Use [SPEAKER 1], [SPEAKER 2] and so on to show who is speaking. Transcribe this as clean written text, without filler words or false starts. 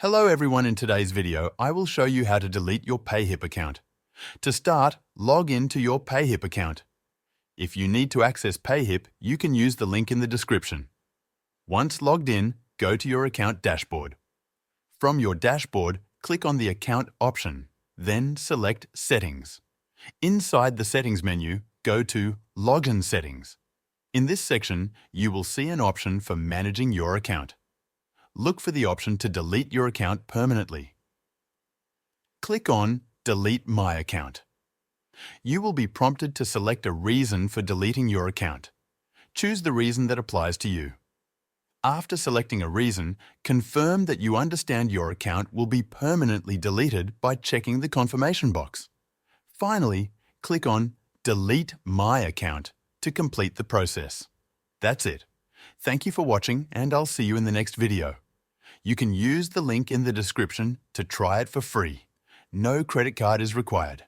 [SPEAKER 1] Hello everyone, in today's video, I will show you how to delete your Payhip account. To start, log in to your Payhip account. If you need to access Payhip, you can use the link in the description. Once logged in, go to your account dashboard. From your dashboard, click on the Account option, then select Settings. Inside the Settings menu, go to Login Settings. In this section, you will see an option for managing your account. Look for the option to delete your account permanently. Click on Delete My Account. You will be prompted to select a reason for deleting your account. Choose the reason that applies to you. After selecting a reason, confirm that you understand your account will be permanently deleted by checking the confirmation box. Finally, click on Delete My Account to complete the process. That's it. Thank you for watching, and I'll see you in the next video. You can use the link in the description to try it for free. No credit card is required.